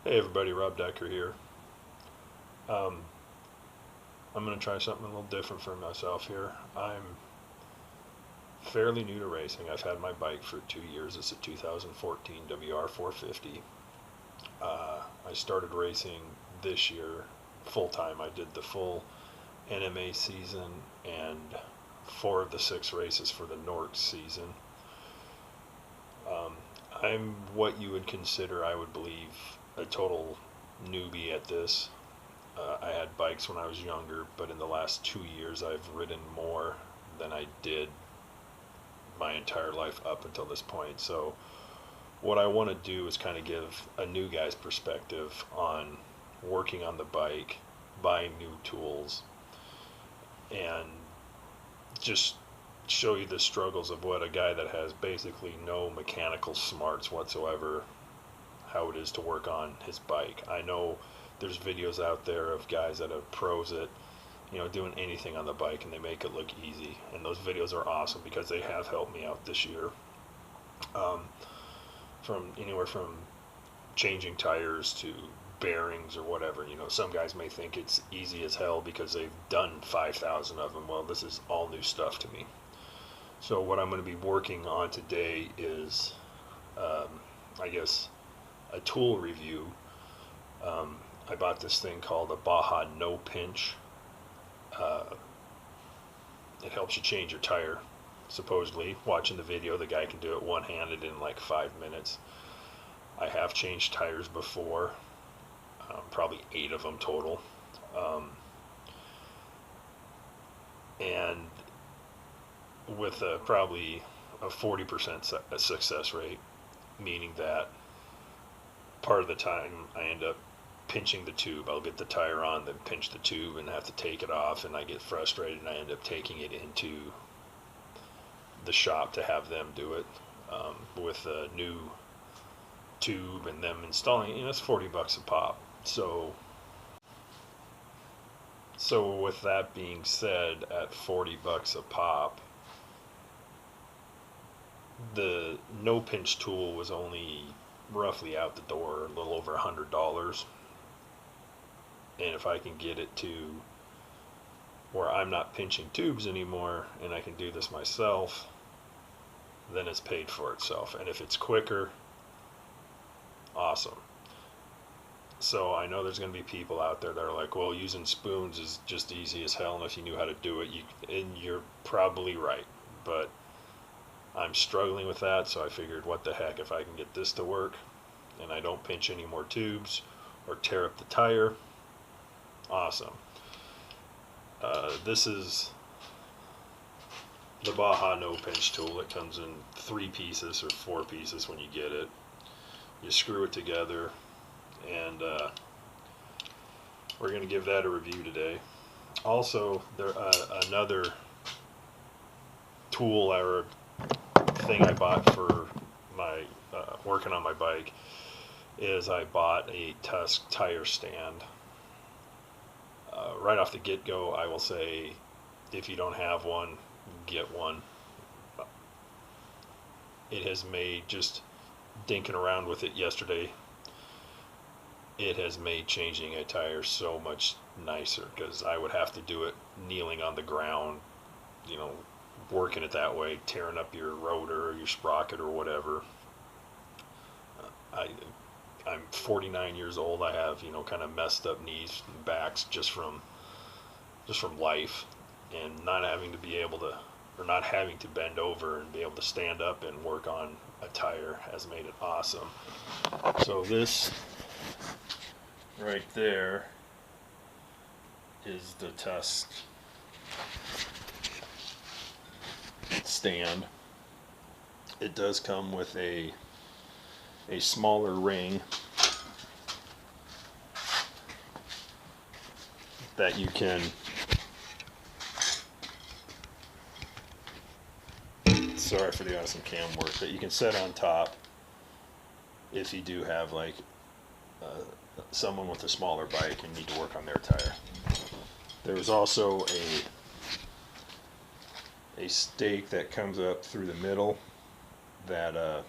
Hey everybody, Rob Decker here. Um, I'm going to try something a little different for myself here. I'm fairly new to racing. I've had my bike for 2 years. It's a 2014 WR450. I started racing this year full time. I did the full NMA season and 4 of the 6 races for the North season. Um, I'm what you would consider, I would believe, a total newbie at this. I had bikes when I was younger, but in the last 2 years I've ridden more than I did my entire life up until this point. So what I want to do is kind of give a new guy's perspective on working on the bike, buying new tools, and just show you the struggles of what a guy that has basically no mechanical smarts whatsoever, how it is to work on his bike. I know there's videos out there of guys that have pros at, doing anything on the bike, and they make it look easy. And those videos are awesome because they have helped me out this year. Um, from anywhere from changing tires to bearings or whatever. Some guys may think it's easy as hell because they've done 5,000 of them. Well, this is all new stuff to me. So what I'm going to be working on today is, I guess, a tool review. I bought this thing called a Baja No Pinch. It helps you change your tire, supposedly. Watching the video, the guy can do it one-handed in like 5 minutes. I have changed tires before, probably 8 of them total. And with probably a 40% success rate, meaning that part of the time I end up pinching the tube. I'll get the tire on, then pinch the tube and have to take it off, and I get frustrated and I end up taking it into the shop to have them do it with a new tube and them installing it. It's $40 a pop. So with that being said, at $40 a pop, the no pinch tool was only roughly out the door a little over $100. And if I can get it to where I'm not pinching tubes anymore and I can do this myself, then it's paid for itself. And if it's quicker, awesome. So I know there's going to be people out there that are like, well, using spoons is just easy as hell, and if you knew how to do it, and you're probably right. But I'm struggling with that, so I figured, what the heck, if I can get this to work and I don't pinch any more tubes or tear up the tire, awesome. This is the Baja No Pinch tool. It comes in 3 pieces or 4 pieces when you get it. You screw it together, and we're going to give that a review today. Also, another tool or thing I bought for my working on my bike is I bought a Tusk tire stand. Right off the get-go, I will say, if you don't have one, get one. It has made, just dinking around with it yesterday, it has made changing a tire so much nicer, because I would have to do it kneeling on the ground, working it that way, tearing up your rotor or your sprocket or whatever. I'm 49 years old. I have, kind of messed up knees and backs just from life, and not having to bend over and be able to stand up and work on a tire has made it awesome. So this right there is the Tusk stand. It does come with a smaller ring that you can sorry for the awesome cam work, that you can set on top if you do have like someone with a smaller bike and need to work on their tire. There's also a stake that comes up through the middle that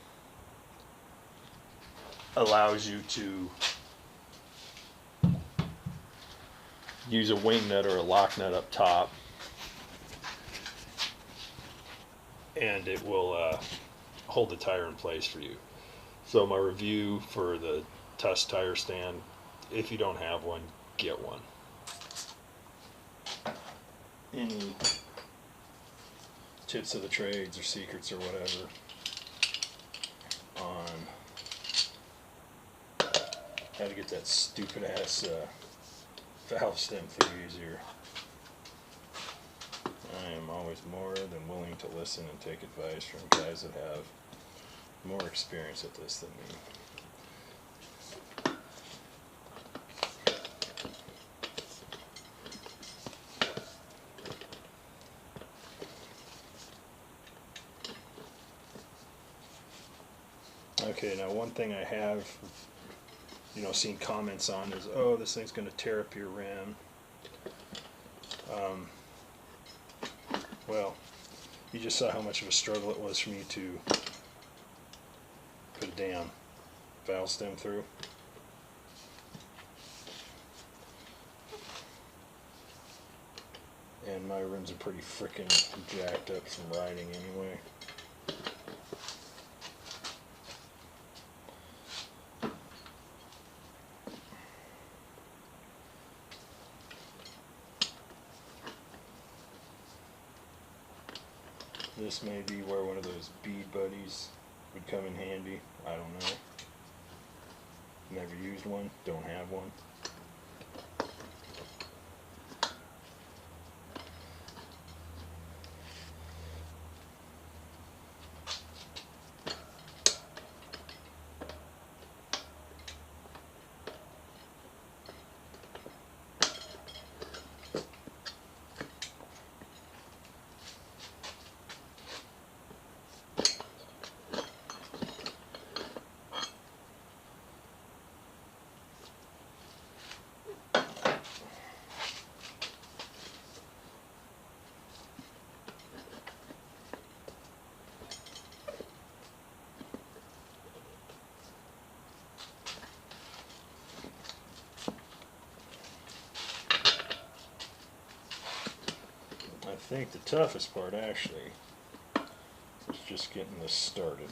allows you to use a wing nut or a lock nut up top, and it will hold the tire in place for you. So my review for the Tusk tire stand, if you don't have one, get one. Any tips of the trades or secrets or whatever on how to get that stupid ass valve stem through easier, I am always more than willing to listen and take advice from guys that have more experience at this than me. Okay, now one thing I have, seen comments on is, oh, this thing's going to tear up your rim. Well, you just saw how much of a struggle it was for me to put a damn valve stem through. And my rims are pretty freaking jacked up from riding anyway. This may be where one of those bead buddies would come in handy. I don't know. Never used one, don't have one. I think the toughest part actually is just getting this started.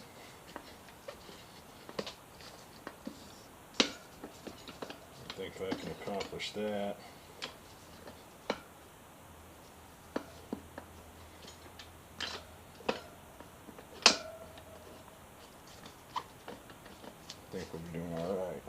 I think if I can accomplish that, I think we'll be doing all right.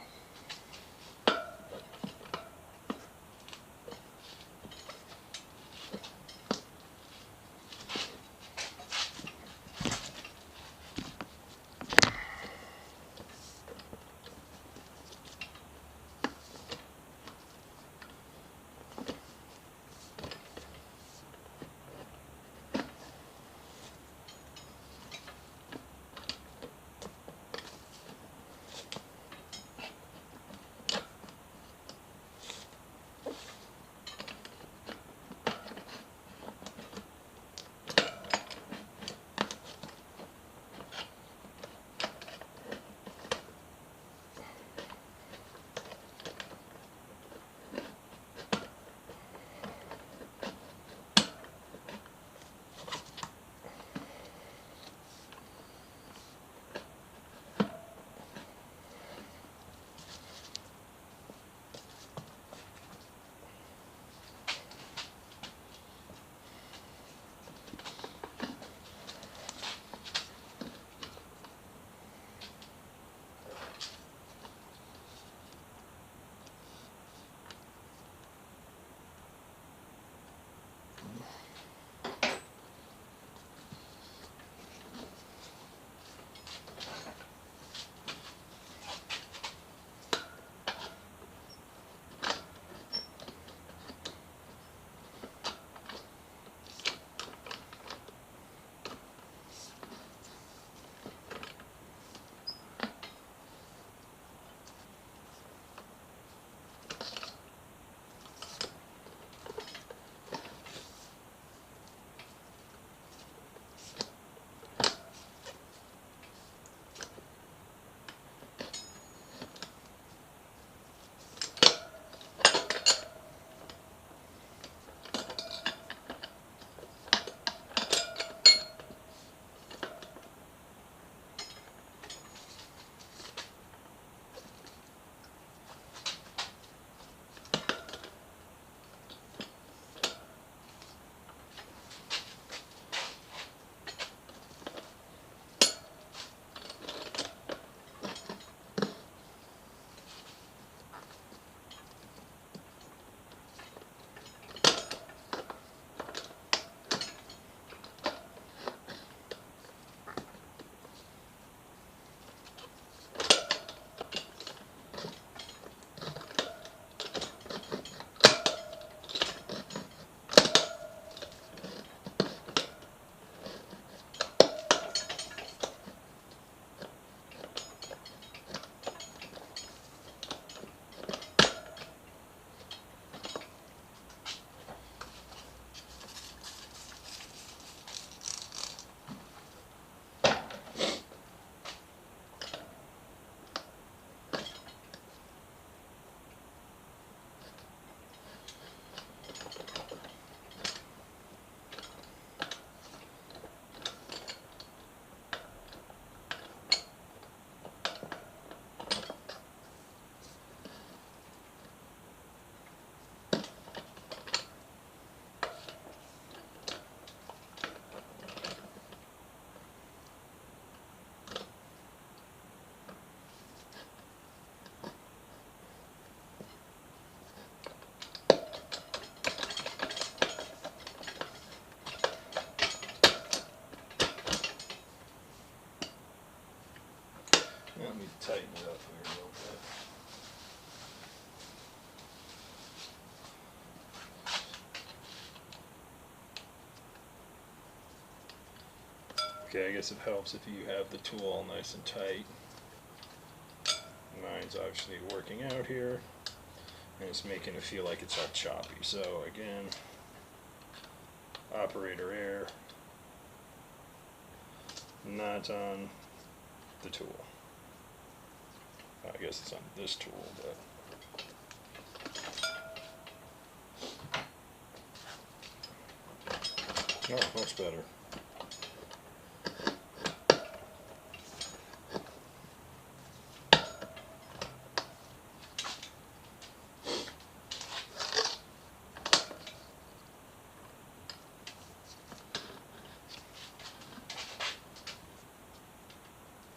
Let me tighten it up here a little bit. Okay, I guess it helps if you have the tool all nice and tight. Mine's obviously working out here, and it's making it feel like it's all choppy. So again, operator error, not on the tool. I guess it's on this tool, but oh, much better.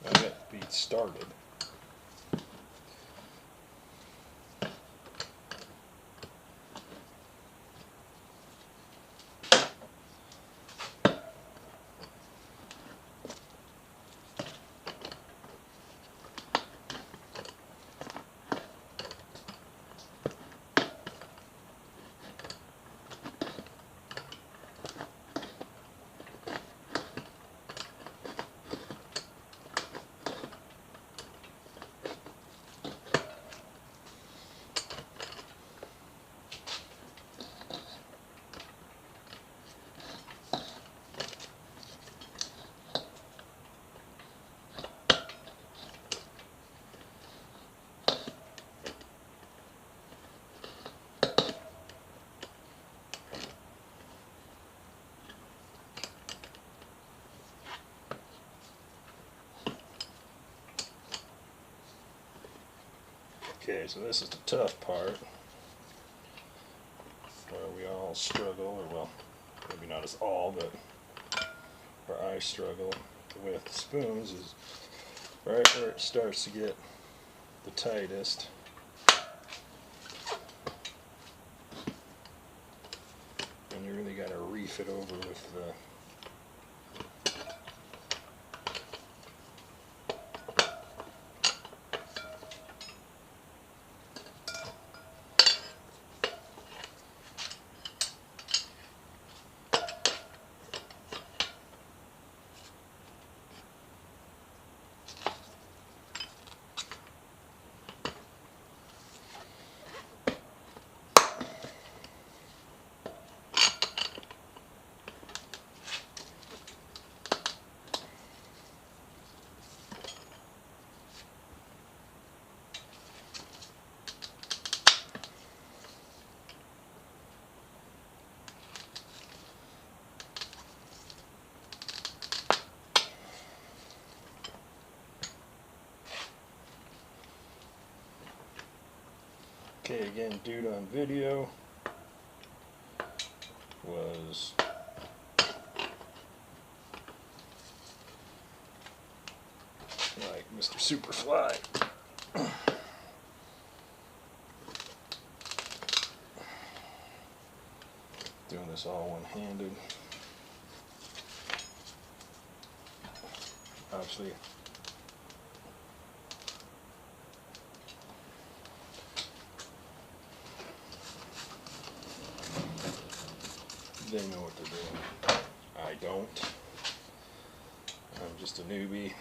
I got beat started. Okay, so this is the tough part, where we all struggle, or well, maybe not us all, but where I struggle with spoons is right where it starts to get the tightest. And you really got to reef it over with the Okay, again, dude on video was like Mr. Superfly. Doing this all one-handed. Obviously, they know what they're doing. I don't. I'm just a newbie.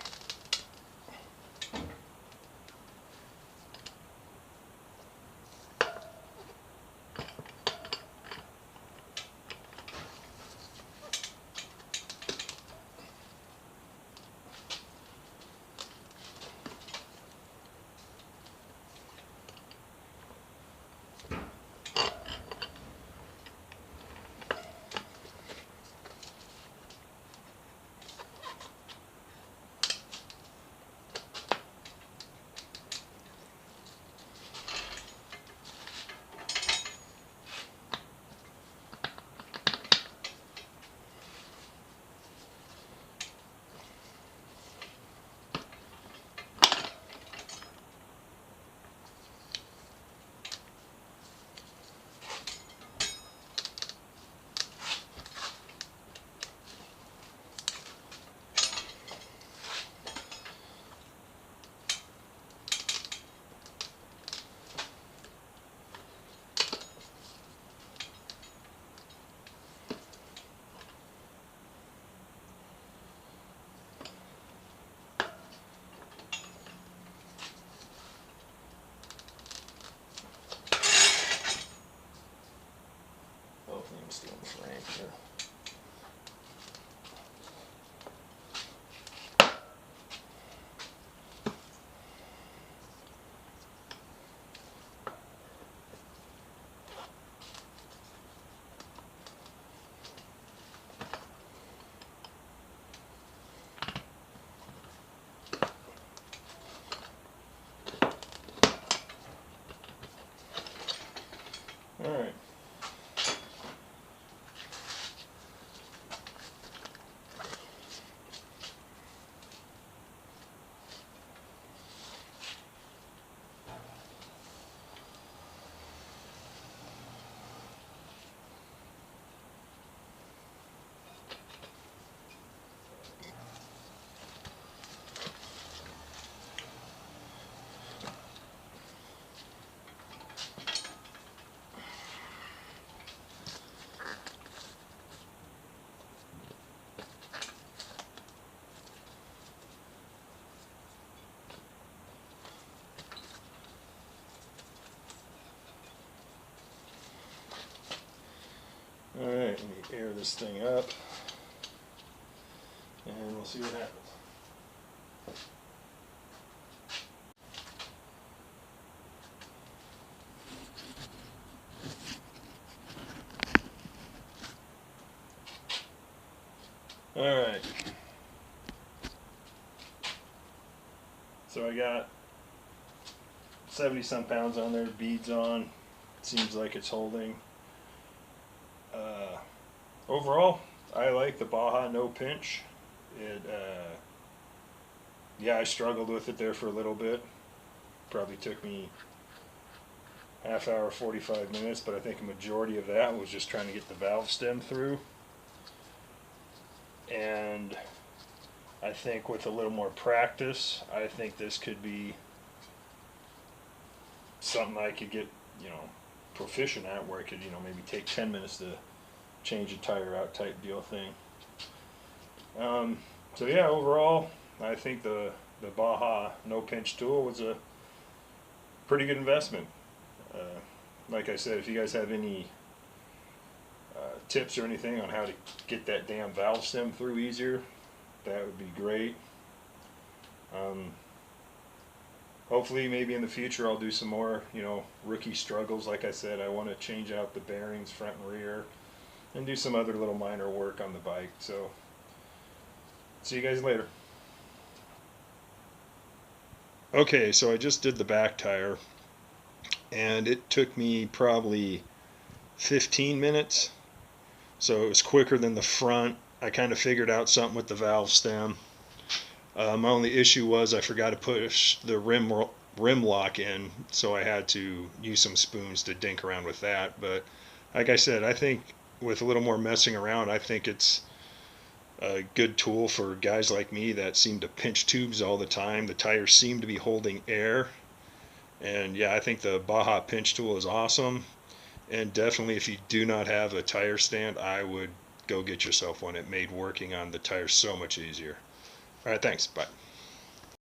Alright, let me air this thing up and we'll see what happens. Alright, so I got 70 some pounds on there, beads on, seems like it's holding. Overall, I like the Baja No Pinch. Yeah, I struggled with it there for a little bit. Probably took me half hour, 45 minutes, but I think a majority of that was just trying to get the valve stem through. And I think with a little more practice, I think this could be something I could get, proficient at, where I could, maybe take 10 minutes to change a tire out type deal thing. So yeah, overall, I think the Baja No Pinch tool was a pretty good investment. Like I said, if you guys have any tips or anything on how to get that damn valve stem through easier, that would be great. Hopefully maybe in the future I'll do some more, rookie struggles. Like I said, I want to change out the bearings front and rear and do some other little minor work on the bike. So see you guys later. Okay, so I just did the back tire and it took me probably 15 minutes. So it was quicker than the front. I kind of figured out something with the valve stem. My only issue was I forgot to push the rim lock in, so I had to use some spoons to dink around with that. But like I said, I think with a little more messing around, I think it's a good tool for guys like me that seem to pinch tubes all the time. The tires seem to be holding air. And yeah, I think the Baja pinch tool is awesome. And definitely, if you do not have a tire stand, I would go get yourself one. It made working on the tires so much easier. All right, thanks. Bye.